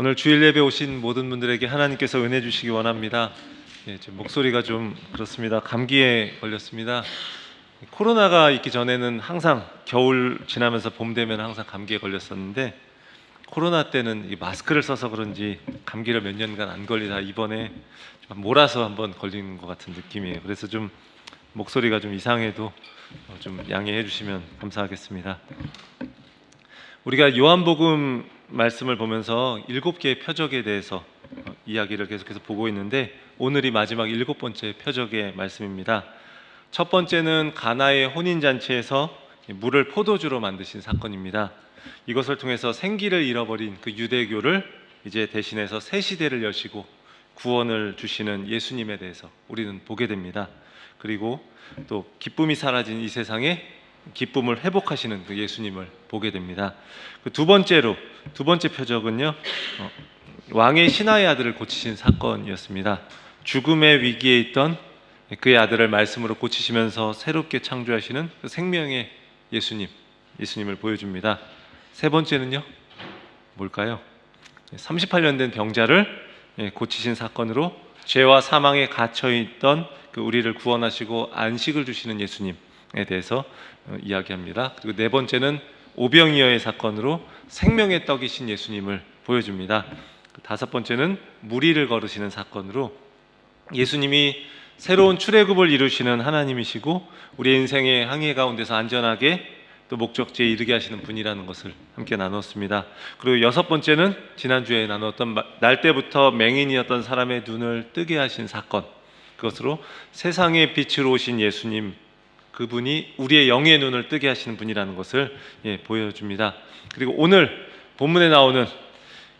오늘 주일 예배 오신 모든 분들에게 하나님께서 은혜 주시기 원합니다. 지금 목소리가 좀 그렇습니다. 감기에 걸렸습니다. 코로나가 있기 전에는 항상 겨울 지나면서 봄 되면 항상 감기에 걸렸었는데, 코로나 때는 이 마스크를 써서 그런지 감기를 몇 년간 안 걸리다 이번에 좀 몰아서 한번 걸리는 것 같은 느낌이에요. 그래서 좀 목소리가 좀 이상해도 좀 양해해 주시면 감사하겠습니다. 우리가 요한복음 말씀을 보면서 7개의 표적에 대해서 이야기를 계속해서 보고 있는데, 오늘이 마지막 7번째 표적의 말씀입니다. 첫 번째는 가나의 혼인잔치에서 물을 포도주로 만드신 사건입니다. 이것을 통해서 생기를 잃어버린 그 유대교를 이제 대신해서 새 시대를 여시고 구원을 주시는 예수님에 대해서 우리는 보게 됩니다. 그리고 또 기쁨이 사라진 이 세상에 기쁨을 회복하시는 그 예수님을 보게 됩니다. 그 두 번째 표적은요, 왕의 신하의 아들을 고치신 사건이었습니다. 죽음의 위기에 있던 그의 아들을 말씀으로 고치시면서 새롭게 창조하시는 그 생명의 예수님을 보여줍니다. 세 번째는요, 뭘까요? 38년 된 병자를 고치신 사건으로 죄와 사망에 갇혀있던 그 우리를 구원하시고 안식을 주시는 예수님에 대해서 이야기합니다. 그리고 네 번째는 오병이어의 사건으로 생명의 떡이신 예수님을 보여줍니다. 다섯 번째는 무리를 걸으시는 사건으로 예수님이 새로운 출애굽을 이루시는 하나님이시고 우리 인생의 항해 가운데서 안전하게 또 목적지에 이르게 하시는 분이라는 것을 함께 나눴습니다. 그리고 여섯 번째는 지난주에 나눴던 날 때부터 맹인이었던 사람의 눈을 뜨게 하신 사건, 그것으로 세상의 빛으로 오신 예수님, 그분이 우리의 영의 눈을 뜨게 하시는 분이라는 것을 보여줍니다. 그리고 오늘 본문에 나오는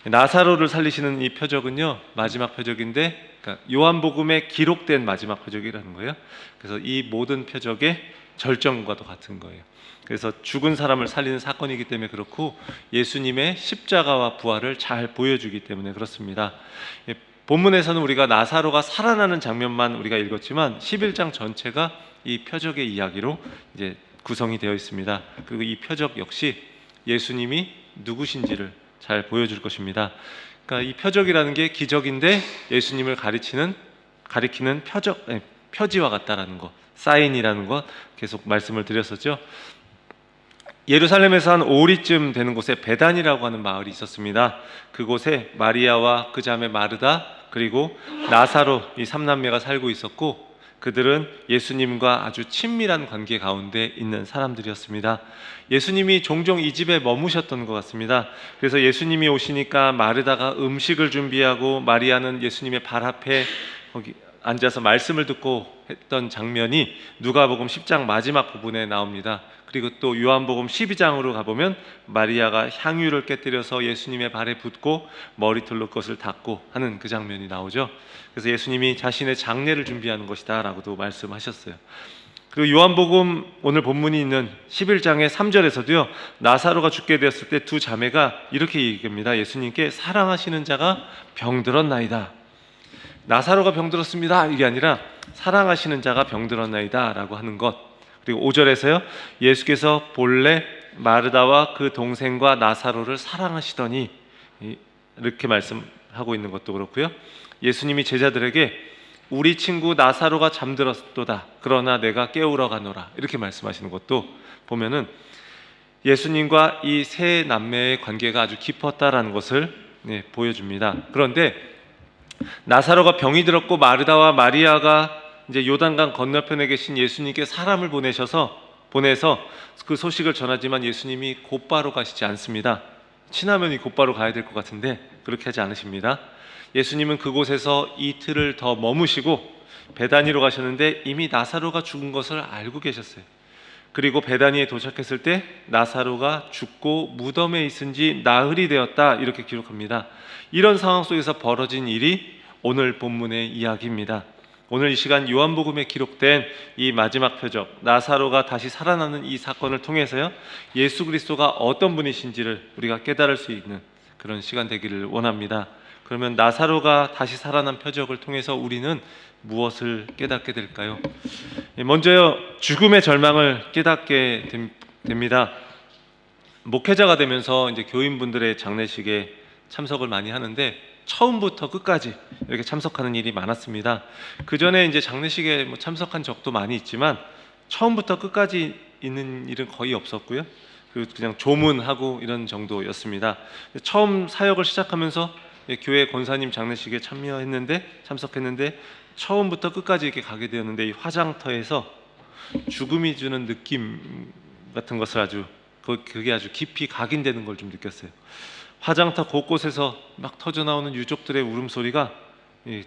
나사로를 살리시는 이 표적은요, 마지막 표적인데, 그러니까 요한복음에 기록된 마지막 표적이라는 거예요. 그래서 이 모든 표적의 절정과도 같은 거예요. 그래서 죽은 사람을 살리는 사건이기 때문에 그렇고, 예수님의 십자가와 부활을 잘 보여주기 때문에 그렇습니다. 본문에서는 우리가 나사로가 살아나는 장면만 우리가 읽었지만 11장 전체가 이 표적의 이야기로 이제 구성이 되어 있습니다. 그리고 이 표적 역시 예수님이 누구신지를 잘 보여줄 것입니다. 그러니까 이 표적이라는 게 기적인데 예수님을 가리키는 표지와 같다라는 것, 사인이라는 것 계속 말씀을 드렸었죠. 예루살렘에서 한 5리쯤 되는 곳에 베단이라고 하는 마을이 있었습니다. 그곳에 마리아와 그 자매 마르다 그리고 나사로 이 3남매가 살고 있었고, 그들은 예수님과 아주 친밀한 관계 가운데 있는 사람들이었습니다. 예수님이 종종 이 집에 머무셨던 것 같습니다. 그래서 예수님이 오시니까 마르다가 음식을 준비하고 마리아는 예수님의 발 앞에 거기 앉아서 말씀을 듣고 했던 장면이 누가복음 10장 마지막 부분에 나옵니다. 그리고 또 요한복음 12장으로 가보면 마리아가 향유를 깨뜨려서 예수님의 발에 붓고 머리털로 그것을 닦고 하는 그 장면이 나오죠. 그래서 예수님이 자신의 장례를 준비하는 것이다 라고도 말씀하셨어요. 그리고 요한복음 오늘 본문이 있는 11장의 3절에서도요, 나사로가 죽게 되었을 때 두 자매가 이렇게 얘기합니다. 예수님께 사랑하시는 자가 병들었나이다. 나사로가 병들었습니다 이게 아니라 사랑하시는 자가 병들었나이다 라고 하는 것. 그리고 5절에서요, 예수께서 본래 마르다와 그 동생과 나사로를 사랑하시더니, 이렇게 말씀하고 있는 것도 그렇고요, 예수님이 제자들에게 우리 친구 나사로가 잠들었도다 그러나 내가 깨우러 가노라 이렇게 말씀하시는 것도 보면은 예수님과 이 세 남매의 관계가 아주 깊었다라는 것을 보여줍니다. 그런데 나사로가 병이 들었고 마르다와 마리아가 이제 요단강 건너편에 계신 예수님께 사람을 보내서 그 소식을 전하지만 예수님이 곧바로 가시지 않습니다. 친하면 곧바로 가야 될 것 같은데 그렇게 하지 않으십니다. 예수님은 그곳에서 이틀을 더 머무시고 베다니로 가셨는데 이미 나사로가 죽은 것을 알고 계셨어요. 그리고 베다니에 도착했을 때 나사로가 죽고 무덤에 있은 지 나흘이 되었다 이렇게 기록합니다. 이런 상황 속에서 벌어진 일이 오늘 본문의 이야기입니다. 오늘 이 시간 요한복음에 기록된 이 마지막 표적, 나사로가 다시 살아나는 이 사건을 통해서요, 예수 그리스도가 어떤 분이신지를 우리가 깨달을 수 있는 그런 시간 되기를 원합니다. 그러면 나사로가 다시 살아난 표적을 통해서 우리는 무엇을 깨닫게 될까요? 먼저요, 죽음의 절망을 깨닫게 됩니다. 목회자가 되면서 이제 교인분들의 장례식에 참석을 많이 하는데 처음부터 끝까지 이렇게 참석하는 일이 많았습니다. 그 전에 이제 장례식에 뭐 참석한 적도 많이 있지만 처음부터 끝까지 있는 일은 거의 없었고요. 그냥 조문하고 이런 정도였습니다. 처음 사역을 시작하면서 교회 권사님 장례식에 참석했는데 처음부터 끝까지 이렇게 가게 되었는데, 이 화장터에서 죽음이 주는 느낌 같은 것을 그게 아주 깊이 각인되는 걸 좀 느꼈어요. 화장터 곳곳에서 막 터져 나오는 유족들의 울음소리가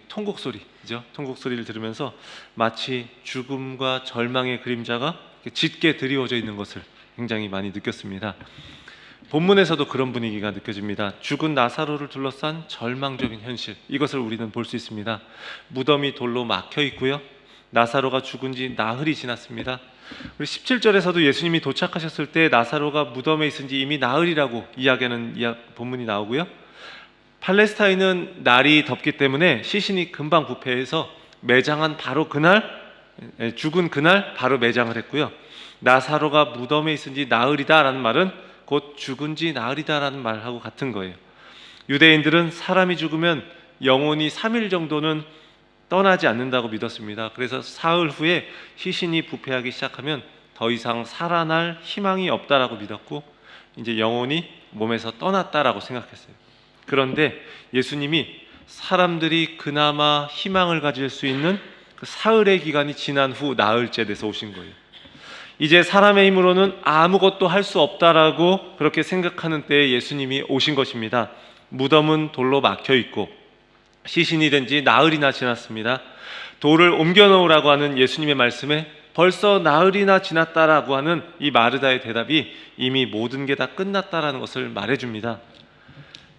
통곡 소리죠. 통곡 소리를 들으면서 마치 죽음과 절망의 그림자가 짙게 드리워져 있는 것을 굉장히 많이 느꼈습니다. 본문에서도 그런 분위기가 느껴집니다. 죽은 나사로를 둘러싼 절망적인 현실, 이것을 우리는 볼 수 있습니다. 무덤이 돌로 막혀 있고요. 나사로가 죽은 지 나흘이 지났습니다. 우리 17절에서도 예수님이 도착하셨을 때 나사로가 무덤에 있은 지 이미 나흘이라고 이야기하는 본문이 나오고요. 팔레스타인은 날이 덥기 때문에 시신이 금방 부패해서 죽은 그날 바로 매장을 했고요. 나사로가 무덤에 있은 지 나흘이다라는 말은 곧 죽은 지 나흘이다라는 말하고 같은 거예요. 유대인들은 사람이 죽으면 영혼이 3일 정도는 떠나지 않는다고 믿었습니다. 그래서 사흘 후에 시신이 부패하기 시작하면 더 이상 살아날 희망이 없다라고 믿었고, 이제 영혼이 몸에서 떠났다라고 생각했어요. 그런데 예수님이 사람들이 그나마 희망을 가질 수 있는 그 사흘의 기간이 지난 후 나흘째 돼서 오신 거예요. 이제 사람의 힘으로는 아무것도 할 수 없다라고 그렇게 생각하는 때에 예수님이 오신 것입니다. 무덤은 돌로 막혀 있고 시신이 된 지 나흘이나 지났습니다. 돌을 옮겨 놓으라고 하는 예수님의 말씀에 벌써 나흘이나 지났다라고 하는 이 마르다의 대답이 이미 모든 게 다 끝났다라는 것을 말해줍니다.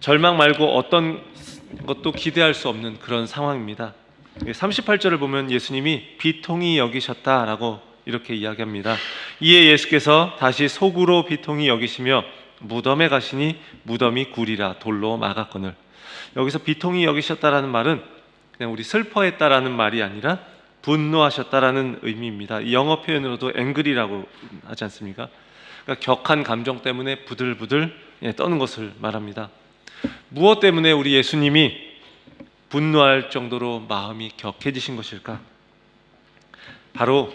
절망 말고 어떤 것도 기대할 수 없는 그런 상황입니다. 38절을 보면 예수님이 비통히 여기셨다라고 이렇게 이야기합니다. 이에 예수께서 다시 속으로 비통히 여기시며 무덤에 가시니 무덤이 굴이라 돌로 막았거늘. 여기서 비통히 여기셨다라는 말은 그냥 우리 슬퍼했다라는 말이 아니라 분노하셨다라는 의미입니다. 영어 표현으로도 angry라고 하지 않습니까? 그러니까 격한 감정 때문에 부들부들 떠는 것을 말합니다. 무엇 때문에 우리 예수님이 분노할 정도로 마음이 격해지신 것일까? 바로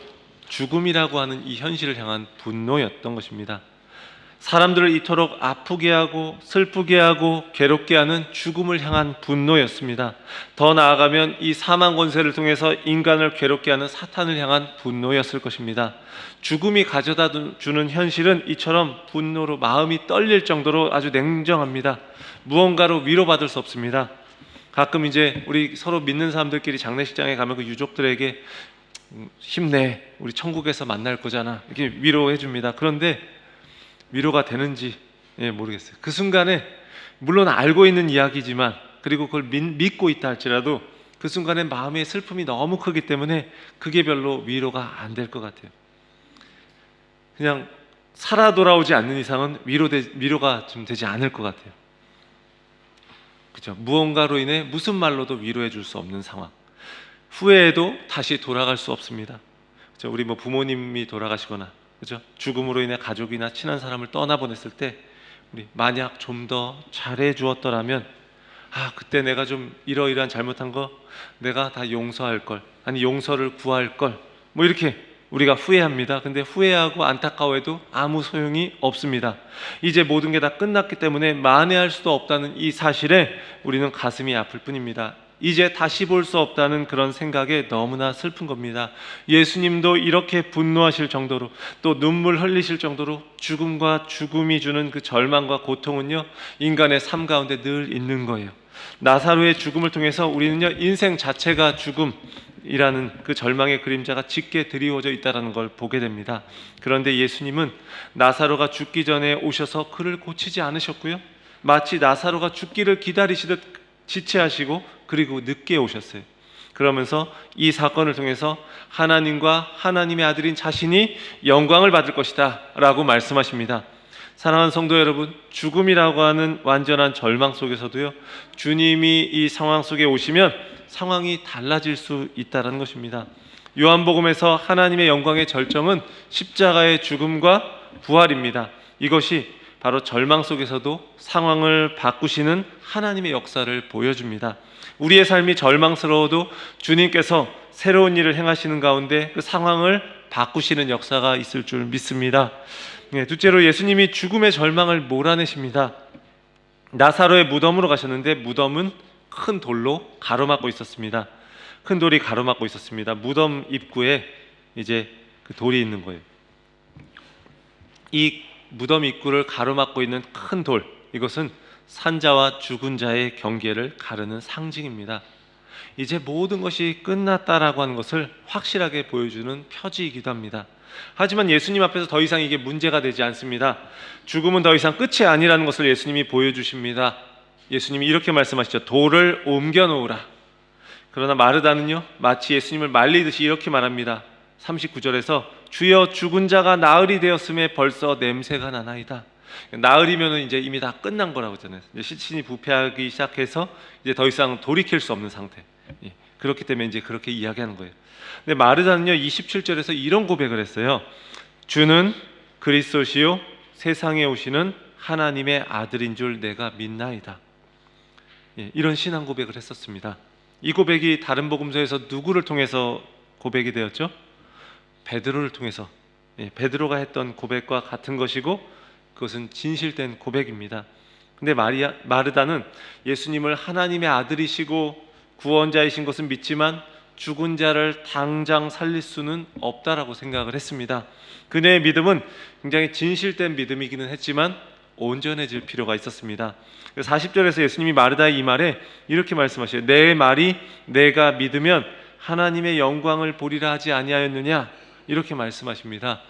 죽음이라고 하는 이 현실을 향한 분노였던 것입니다. 사람들을 이토록 아프게 하고 슬프게 하고 괴롭게 하는 죽음을 향한 분노였습니다. 더 나아가면 이 사망 권세를 통해서 인간을 괴롭게 하는 사탄을 향한 분노였을 것입니다. 죽음이 가져다 주는 현실은 이처럼 분노로 마음이 떨릴 정도로 아주 냉정합니다. 무언가로 위로받을 수 없습니다. 가끔 이제 우리 서로 믿는 사람들끼리 장례식장에 가면 그 유족들에게 힘내, 우리 천국에서 만날 거잖아, 이렇게 위로해 줍니다. 그런데 위로가 되는지 모르겠어요. 그 순간에 물론 알고 있는 이야기지만, 그리고 그걸 믿고 있다 할지라도 그 순간에 마음의 슬픔이 너무 크기 때문에 그게 별로 위로가 안 될 것 같아요. 그냥 살아 돌아오지 않는 이상은 위로가 좀 되지 않을 것 같아요. 그죠? 무언가로 인해 무슨 말로도 위로해 줄 수 없는 상황. 후회해도 다시 돌아갈 수 없습니다. 그죠? 우리 부모님이 돌아가시거나, 그죠? 죽음으로 인해 가족이나 친한 사람을 떠나보냈을 때 우리 만약 좀 더 잘해 주었더라면, 그때 내가 좀 이러이러한 잘못한 거 내가 다 용서할 걸, 아니 용서를 구할 걸, 이렇게 우리가 후회합니다. 근데 후회하고 안타까워해도 아무 소용이 없습니다. 이제 모든 게 다 끝났기 때문에 만회할 수도 없다는 이 사실에 우리는 가슴이 아플 뿐입니다. 이제 다시 볼 수 없다는 그런 생각에 너무나 슬픈 겁니다. 예수님도 이렇게 분노하실 정도로, 또 눈물 흘리실 정도로 죽음과 죽음이 주는 그 절망과 고통은요, 인간의 삶 가운데 늘 있는 거예요. 나사로의 죽음을 통해서 우리는요, 인생 자체가 죽음이라는 그 절망의 그림자가 짙게 드리워져 있다는 걸 보게 됩니다. 그런데 예수님은 나사로가 죽기 전에 오셔서 그를 고치지 않으셨고요, 마치 나사로가 죽기를 기다리시듯 지체하시고 그리고 늦게 오셨어요. 그러면서 이 사건을 통해서 하나님과 하나님의 아들인 자신이 영광을 받을 것이다 라고 말씀하십니다. 사랑하는 성도 여러분, 죽음이라고 하는 완전한 절망 속에서도요, 주님이 이 상황 속에 오시면 상황이 달라질 수 있다는 것입니다. 요한복음에서 하나님의 영광의 절정은 십자가의 죽음과 부활입니다. 이것이 바로 절망 속에서도 상황을 바꾸시는 하나님의 역사를 보여줍니다. 우리의 삶이 절망스러워도 주님께서 새로운 일을 행하시는 가운데 그 상황을 바꾸시는 역사가 있을 줄 믿습니다. 둘째로 예수님이 죽음의 절망을 몰아내십니다. 나사로의 무덤으로 가셨는데 무덤은 큰 돌로 가로막고 있었습니다. 큰 돌이 가로막고 있었습니다. 무덤 입구에 이제 그 돌이 있는 거예요. 이 무덤 입구를 가로막고 있는 큰 돌, 이것은 산자와 죽은 자의 경계를 가르는 상징입니다. 이제 모든 것이 끝났다라고 하는 것을 확실하게 보여주는 표지이기도 합니다. 하지만 예수님 앞에서 더 이상 이게 문제가 되지 않습니다. 죽음은 더 이상 끝이 아니라는 것을 예수님이 보여주십니다. 예수님이 이렇게 말씀하시죠. 돌을 옮겨 놓으라. 그러나 마르다는요, 마치 예수님을 말리듯이 이렇게 말합니다. 39절에서 주여 죽은 자가 나흘이 되었음에 벌써 냄새가 나나이다. 나흘이면 이제 이미 다 끝난 거라고 하잖아요. 시신이 부패하기 시작해서 이제 더 이상 돌이킬 수 없는 상태. 그렇기 때문에 이제 그렇게 이야기하는 거예요. 근데 마르다는요 27절에서 이런 고백을 했어요. 주는 그리스도시요 세상에 오시는 하나님의 아들인 줄 내가 믿나이다. 이런 신앙 고백을 했었습니다. 이 고백이 다른 복음서에서 누구를 통해서 고백이 되었죠? 베드로를 통해서. 베드로가 했던 고백과 같은 것이고 그것은 진실된 고백입니다. 근데 마르다는 예수님을 하나님의 아들이시고 구원자이신 것은 믿지만 죽은 자를 당장 살릴 수는 없다라고 생각을 했습니다. 그녀의 믿음은 굉장히 진실된 믿음이기는 했지만 온전해질 필요가 있었습니다. 40절에서 예수님이 마르다의 이 말에 이렇게 말씀하셔요. 내 말이 내가 믿으면 하나님의 영광을 보리라 하지 아니하였느냐, 이렇게 말씀하십니다.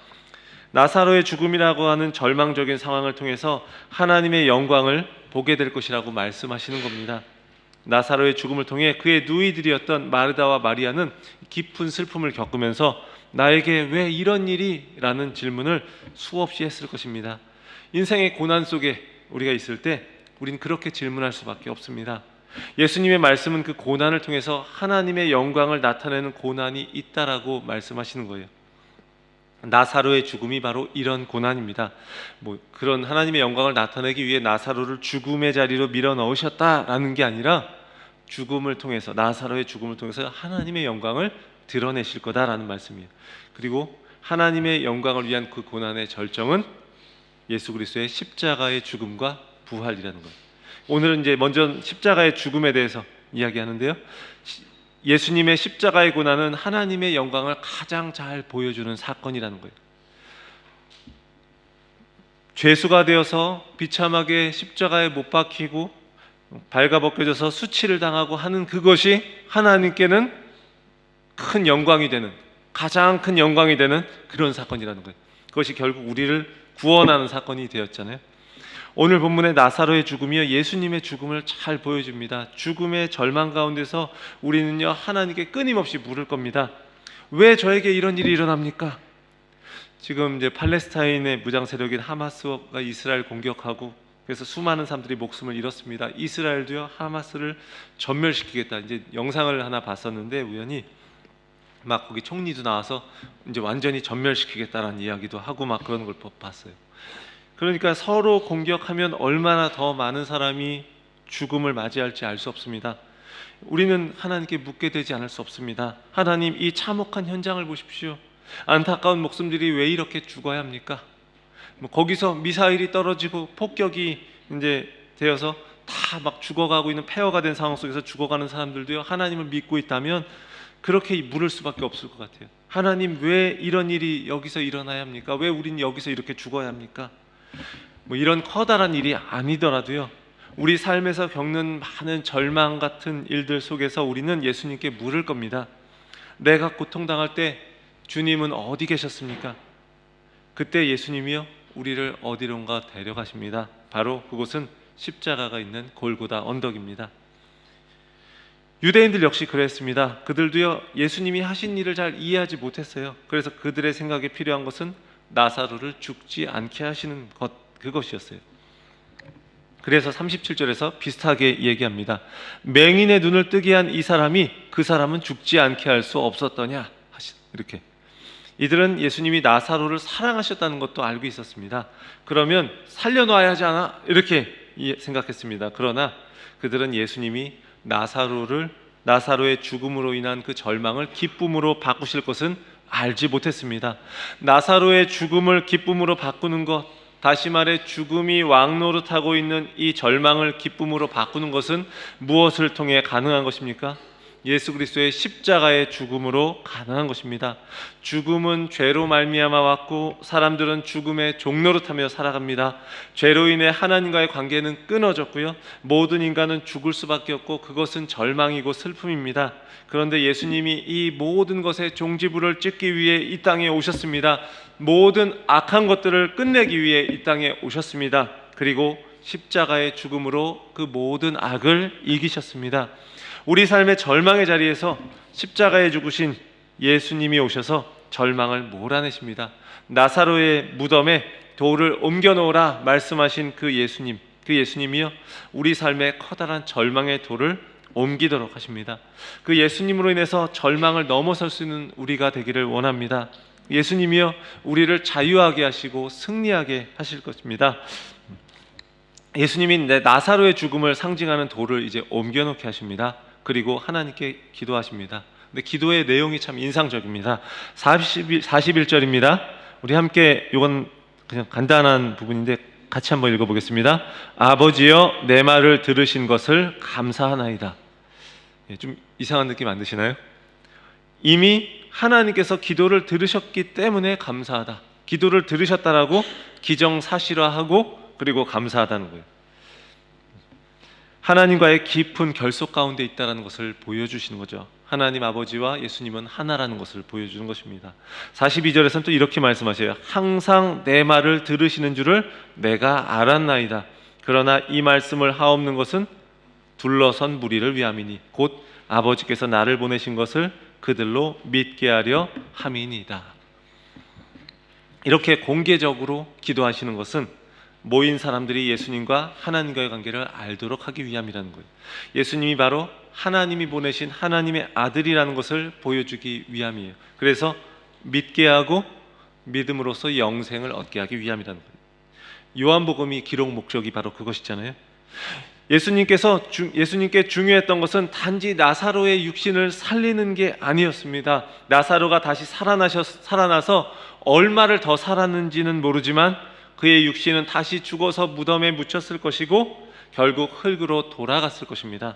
나사로의 죽음이라고 하는 절망적인 상황을 통해서 하나님의 영광을 보게 될 것이라고 말씀하시는 겁니다. 나사로의 죽음을 통해 그의 누이들이었던 마르다와 마리아는 깊은 슬픔을 겪으면서 나에게 왜 이런 일이? 라는 질문을 수없이 했을 것입니다. 인생의 고난 속에 우리가 있을 때 우린 그렇게 질문할 수밖에 없습니다. 예수님의 말씀은 그 고난을 통해서 하나님의 영광을 나타내는 고난이 있다라고 말씀하시는 거예요. 나사로의 죽음이 바로 이런 고난입니다. 그런 하나님의 영광을 나타내기 위해 나사로를 죽음의 자리로 밀어 넣으셨다라는 게 아니라 죽음을 통해서, 나사로의 죽음을 통해서 하나님의 영광을 드러내실 거다라는 말씀이에요. 그리고 하나님의 영광을 위한 그 고난의 절정은 예수 그리스도의 십자가의 죽음과 부활이라는 거예요. 오늘은 이제 먼저 십자가의 죽음에 대해서 이야기하는데요. 예수님의 십자가의 고난은 하나님의 영광을 가장 잘 보여주는 사건이라는 거예요. 죄수가 되어서 비참하게 십자가에 못 박히고 발가벗겨져서 수치를 당하고 하는 그것이 하나님께는 큰 영광이 되는, 가장 큰 영광이 되는 그런 사건이라는 거예요. 그것이 결국 우리를 구원하는 사건이 되었잖아요. 오늘 본문의 나사로의 죽음이요, 예수님의 죽음을 잘 보여줍니다. 죽음의 절망 가운데서 우리는요 하나님께 끊임없이 물을 겁니다. 왜 저에게 이런 일이 일어납니까? 지금 이제 팔레스타인의 무장 세력인 하마스가 이스라엘 공격하고 그래서 수많은 사람들이 목숨을 잃었습니다. 이스라엘도요 하마스를 전멸시키겠다. 이제 영상을 하나 봤었는데 우연히 막 거기 총리도 나와서 이제 완전히 전멸시키겠다라는 이야기도 하고 막 그런 걸 봤어요. 그러니까 서로 공격하면 얼마나 더 많은 사람이 죽음을 맞이할지 알 수 없습니다. 우리는 하나님께 묻게 되지 않을 수 없습니다. 하나님, 이 참혹한 현장을 보십시오. 안타까운 목숨들이 왜 이렇게 죽어야 합니까? 거기서 미사일이 떨어지고 폭격이 이제 되어서 다 막 죽어가고 있는, 폐허가 된 상황 속에서 죽어가는 사람들도요 하나님을 믿고 있다면 그렇게 물을 수밖에 없을 것 같아요. 하나님, 왜 이런 일이 여기서 일어나야 합니까? 왜 우리는 여기서 이렇게 죽어야 합니까? 이런 커다란 일이 아니더라도요 우리 삶에서 겪는 많은 절망 같은 일들 속에서 우리는 예수님께 물을 겁니다. 내가 고통당할 때 주님은 어디 계셨습니까? 그때 예수님이요 우리를 어디론가 데려가십니다. 바로 그곳은 십자가가 있는 골고다 언덕입니다. 유대인들 역시 그랬습니다. 그들도요 예수님이 하신 일을 잘 이해하지 못했어요. 그래서 그들의 생각에 필요한 것은 나사로를 죽지 않게 하시는 것, 그것이었어요. 그래서 37절에서 비슷하게 얘기합니다. 맹인의 눈을 뜨게 한 이 사람이 그 사람은 죽지 않게 할 수 없었더냐, 이렇게 이들은 예수님이 나사로를 사랑하셨다는 것도 알고 있었습니다. 그러면 살려놔야 하지 않아? 이렇게 생각했습니다. 그러나 그들은 예수님이 나사로의 죽음으로 인한 그 절망을 기쁨으로 바꾸실 것은 알지 못했습니다. 나사로의 죽음을 기쁨으로 바꾸는 것, 다시 말해 죽음이 왕노릇하고 있는 이 절망을 기쁨으로 바꾸는 것은 무엇을 통해 가능한 것입니까? 예수 그리스도의 십자가의 죽음으로 가능한 것입니다. 죽음은 죄로 말미암아 왔고 사람들은 죽음의 종노릇하며 살아갑니다. 죄로 인해 하나님과의 관계는 끊어졌고요, 모든 인간은 죽을 수밖에 없고 그것은 절망이고 슬픔입니다. 그런데 예수님이 이 모든 것의 종지부를 찍기 위해 이 땅에 오셨습니다. 모든 악한 것들을 끝내기 위해 이 땅에 오셨습니다. 그리고 십자가의 죽음으로 그 모든 악을 이기셨습니다. 우리 삶의 절망의 자리에서 십자가에 죽으신 예수님이 오셔서 절망을 몰아내십니다. 나사로의 무덤에 돌을 옮겨 놓으라 말씀하신 그 예수님이요, 우리 삶의 커다란 절망의 돌을 옮기도록 하십니다. 그 예수님으로 인해서 절망을 넘어설 수 있는 우리가 되기를 원합니다. 예수님이요, 우리를 자유하게 하시고 승리하게 하실 것입니다. 예수님이 나사로의 죽음을 상징하는 돌을 이제 옮겨놓게 하십니다. 그리고 하나님께 기도하십니다. 근데 기도의 내용이 참 인상적입니다. 41절입니다. 우리 함께, 이건 그냥 간단한 부분인데 같이 한번 읽어보겠습니다. 아버지여, 내 말을 들으신 것을 감사하나이다. 좀 이상한 느낌 안 드시나요? 이미 하나님께서 기도를 들으셨기 때문에 감사하다. 기도를 들으셨다라고 기정사실화하고 그리고 감사하다는 거예요. 하나님과의 깊은 결속 가운데 있다는 것을 보여주시는 거죠. 하나님 아버지와 예수님은 하나라는 것을 보여주는 것입니다. 42절에서는 또 이렇게 말씀하셔요. 항상 내 말을 들으시는 줄을 내가 알았나이다. 그러나 이 말씀을 하옵는 것은 둘러선 무리를 위함이니 곧 아버지께서 나를 보내신 것을 그들로 믿게 하려 함이니이다. 이렇게 공개적으로 기도하시는 것은 모인 사람들이 예수님과 하나님과의 관계를 알도록 하기 위함이라는 거예요. 예수님이 바로 하나님이 보내신 하나님의 아들이라는 것을 보여주기 위함이에요. 그래서 믿게 하고 믿음으로써 영생을 얻게 하기 위함이라는 거예요. 요한복음이 기록 목적이 바로 그것이잖아요. 예수님께 중요했던 것은 단지 나사로의 육신을 살리는 게 아니었습니다. 나사로가 다시 살아나서 얼마를 더 살았는지는 모르지만 그의 육신은 다시 죽어서 무덤에 묻혔을 것이고 결국 흙으로 돌아갔을 것입니다.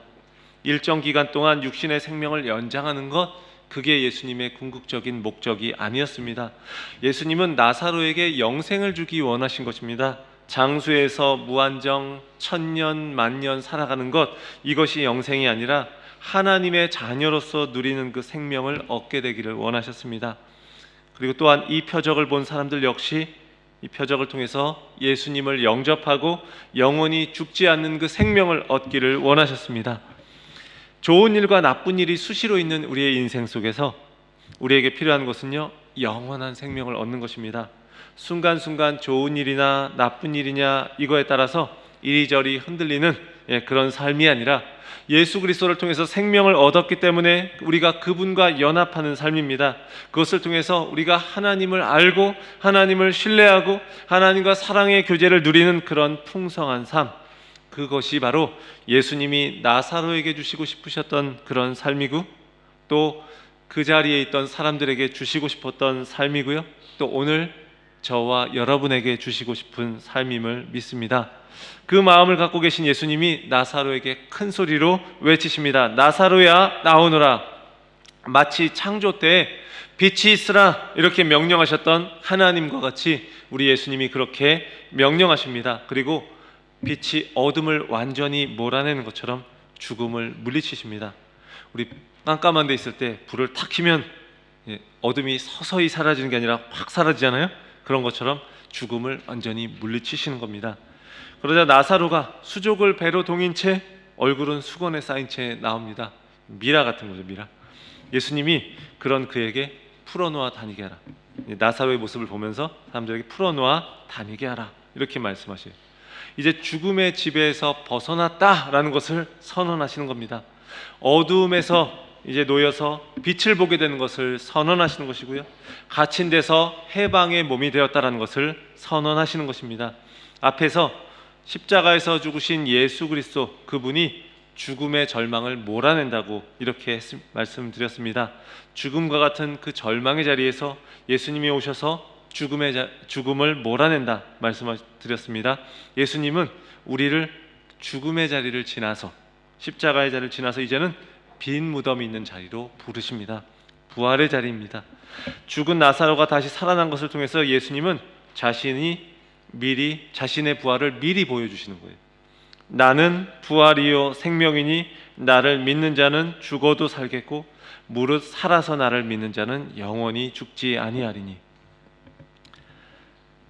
일정 기간 동안 육신의 생명을 연장하는 것, 그게 예수님의 궁극적인 목적이 아니었습니다. 예수님은 나사로에게 영생을 주기 원하신 것입니다. 장수에서 무한정 천년 만년 살아가는 것, 이것이 영생이 아니라 하나님의 자녀로서 누리는 그 생명을 얻게 되기를 원하셨습니다. 그리고 또한 이 표적을 본 사람들 역시 이 표적을 통해서 예수님을 영접하고 영원히 죽지 않는 그 생명을 얻기를 원하셨습니다. 좋은 일과 나쁜 일이 수시로 있는 우리의 인생 속에서 우리에게 필요한 것은요, 영원한 생명을 얻는 것입니다. 순간순간 좋은 일이나 나쁜 일이냐 이거에 따라서 이리저리 흔들리는 그런 삶이 아니라 예수 그리스도를 통해서 생명을 얻었기 때문에 우리가 그분과 연합하는 삶입니다. 그것을 통해서 우리가 하나님을 알고 하나님을 신뢰하고 하나님과 사랑의 교제를 누리는 그런 풍성한 삶, 그것이 바로 예수님이 나사로에게 주시고 싶으셨던 그런 삶이고 또 그 자리에 있던 사람들에게 주시고 싶었던 삶이고요, 또 오늘 저와 여러분에게 주시고 싶은 삶임을 믿습니다. 그 마음을 갖고 계신 예수님이 나사로에게 큰 소리로 외치십니다. 나사로야, 나오너라. 마치 창조 때 빛이 있으라 이렇게 명령하셨던 하나님과 같이 우리 예수님이 그렇게 명령하십니다. 그리고 빛이 어둠을 완전히 몰아내는 것처럼 죽음을 물리치십니다. 우리 깜깜한 데 있을 때 불을 탁 켜면 어둠이 서서히 사라지는 게 아니라 확 사라지잖아요. 그런 것처럼 죽음을 완전히 물리치시는 겁니다. 그러자 나사로가 수족을 배로 동인 채 얼굴은 수건에 쌓인 채 나옵니다. 미라 같은 거죠, 미라. 예수님이 그런 그에게 풀어놓아 다니게 하라. 나사로의 모습을 보면서 사람들에게 풀어놓아 다니게 하라, 이렇게 말씀하셔요. 이제 죽음의 지배에서 벗어났다라는 것을 선언하시는 겁니다. 어두움에서 이제 놓여서 빛을 보게 되는 것을 선언하시는 것이고요. 갇힌 데서 해방의 몸이 되었다라는 것을 선언하시는 것입니다. 앞에서 십자가에서 죽으신 예수 그리스도, 그분이 죽음의 절망을 몰아낸다고 이렇게 말씀드렸습니다. 죽음과 같은 그 절망의 자리에서 예수님이 오셔서 죽음을 몰아낸다 말씀드렸습니다. 예수님은 우리를 죽음의 자리를 지나서, 십자가의 자리를 지나서 이제는 빈 무덤이 있는 자리로 부르십니다. 부활의 자리입니다. 죽은 나사로가 다시 살아난 것을 통해서 예수님은 자신의 부활을 미리 보여주시는 거예요. 나는 부활이요 생명이니 나를 믿는 자는 죽어도 살겠고 무릇 살아서 나를 믿는 자는 영원히 죽지 아니하리니.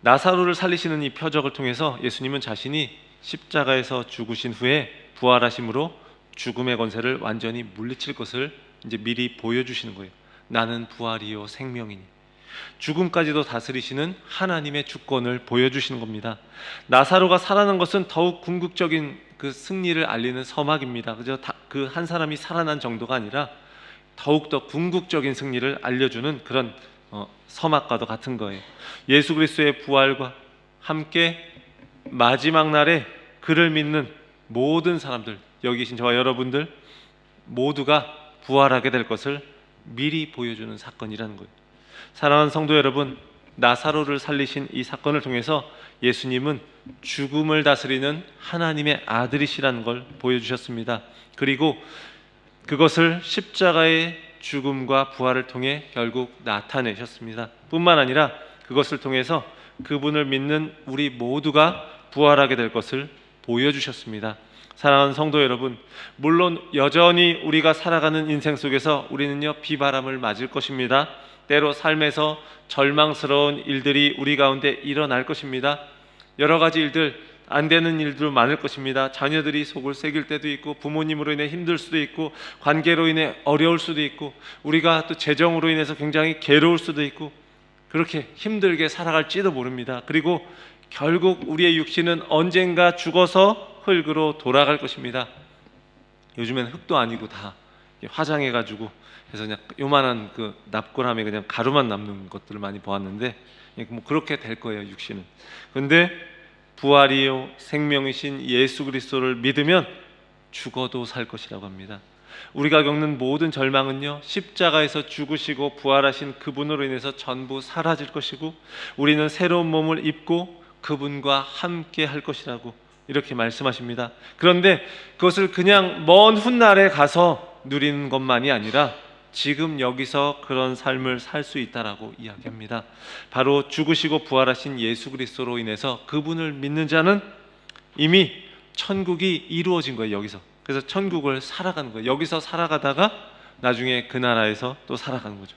나사로를 살리시는 이 표적을 통해서 예수님은 자신이 십자가에서 죽으신 후에 부활하심으로 죽음의 권세를 완전히 물리칠 것을 이제 미리 보여주시는 거예요. 나는 부활이요 생명이니. 죽음까지도 다스리시는 하나님의 주권을 보여주시는 겁니다. 나사로가 살아난 것은 더욱 궁극적인 그 승리를 알리는 서막입니다. 그저 그 한 사람이 살아난 정도가 아니라 더욱더 궁극적인 승리를 알려주는 그런 서막과도 같은 거예요. 예수 그리스도의 부활과 함께 마지막 날에 그를 믿는 모든 사람들, 여기 계신 저와 여러분들 모두가 부활하게 될 것을 미리 보여주는 사건이라는 거예요. 사랑하는 성도 여러분, 나사로를 살리신 이 사건을 통해서 예수님은 죽음을 다스리는 하나님의 아들이시라는 걸 보여주셨습니다. 그리고 그것을 십자가의 죽음과 부활을 통해 결국 나타내셨습니다. 뿐만 아니라 그것을 통해서 그분을 믿는 우리 모두가 부활하게 될 것을 보여주셨습니다. 사랑하는 성도 여러분, 물론 여전히 우리가 살아가는 인생 속에서 우리는요 비바람을 맞을 것입니다. 때로 삶에서 절망스러운 일들이 우리 가운데 일어날 것입니다. 여러 가지 일들, 안 되는 일도 많을 것입니다. 자녀들이 속을 새길 때도 있고, 부모님으로 인해 힘들 수도 있고, 관계로 인해 어려울 수도 있고, 우리가 또 재정으로 인해서 굉장히 괴로울 수도 있고, 그렇게 힘들게 살아갈지도 모릅니다. 그리고 결국 우리의 육신은 언젠가 죽어서 흙으로 돌아갈 것입니다. 요즘엔 흙도 아니고 다 화장해가지고 해서 그냥 요만한 그 납골함에 그냥 가루만 남는 것들을 많이 보았는데, 뭐 그렇게 될 거예요, 육신은. 그런데 부활이요 생명이신 예수 그리스도를 믿으면 죽어도 살 것이라고 합니다. 우리가 겪는 모든 절망은요 십자가에서 죽으시고 부활하신 그분으로 인해서 전부 사라질 것이고, 우리는 새로운 몸을 입고 그분과 함께 할 것이라고 이렇게 말씀하십니다. 그런데 그것을 그냥 먼 훗날에 가서 누리는 것만이 아니라 지금 여기서 그런 삶을 살 수 있다라고 이야기합니다. 바로 죽으시고 부활하신 예수 그리스도로 인해서 그분을 믿는 자는 이미 천국이 이루어진 거예요, 여기서. 그래서 천국을 살아가는 거예요. 여기서 살아가다가 나중에 그 나라에서 또 살아가는 거죠.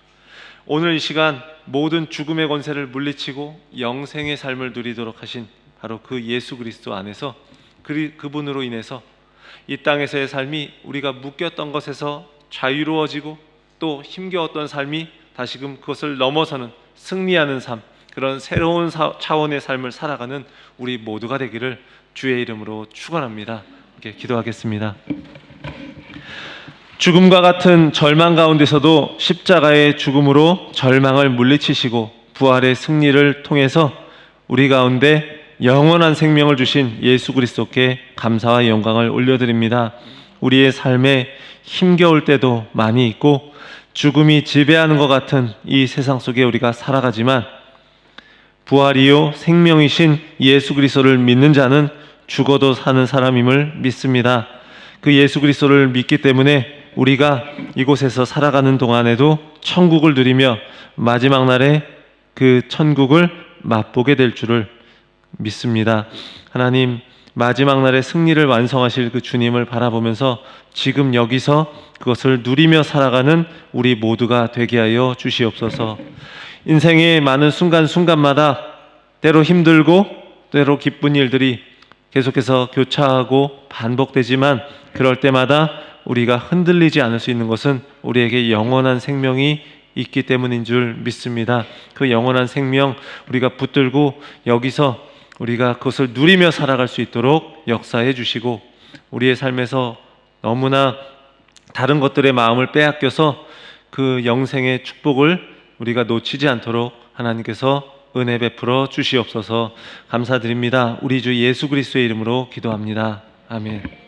오늘 이 시간 모든 죽음의 권세를 물리치고 영생의 삶을 누리도록 하신 바로 그 예수 그리스도 안에서 그분으로 인해서 이 땅에서의 삶이 우리가 묶였던 것에서 자유로워지고 또 힘겨웠던 삶이 다시금 그것을 넘어서는 승리하는 삶, 그런 새로운 차원의 삶을 살아가는 우리 모두가 되기를 주의 이름으로 축원합니다. 이렇게 기도하겠습니다. 죽음과 같은 절망 가운데서도 십자가의 죽음으로 절망을 물리치시고 부활의 승리를 통해서 우리 가운데 영원한 생명을 주신 예수 그리스도께 감사와 영광을 올려드립니다. 우리의 삶에 힘겨울 때도 많이 있고 죽음이 지배하는 것 같은 이 세상 속에 우리가 살아가지만 부활이요 생명이신 예수 그리스도를 믿는 자는 죽어도 사는 사람임을 믿습니다. 그 예수 그리스도를 믿기 때문에 우리가 이곳에서 살아가는 동안에도 천국을 누리며 마지막 날에 그 천국을 맛보게 될 줄을 믿습니다. 하나님, 마지막 날에 승리를 완성하실 그 주님을 바라보면서 지금 여기서 그것을 누리며 살아가는 우리 모두가 되게 하여 주시옵소서. 인생의 많은 순간순간마다 때로 힘들고 때로 기쁜 일들이 계속해서 교차하고 반복되지만 그럴 때마다 우리가 흔들리지 않을 수 있는 것은 우리에게 영원한 생명이 있기 때문인 줄 믿습니다. 그 영원한 생명 우리가 붙들고 여기서 우리가 그것을 누리며 살아갈 수 있도록 역사해 주시고, 우리의 삶에서 너무나 다른 것들의 마음을 빼앗겨서 그 영생의 축복을 우리가 놓치지 않도록 하나님께서 은혜 베풀어 주시옵소서. 감사드립니다. 우리 주 예수 그리스도의 이름으로 기도합니다. 아멘.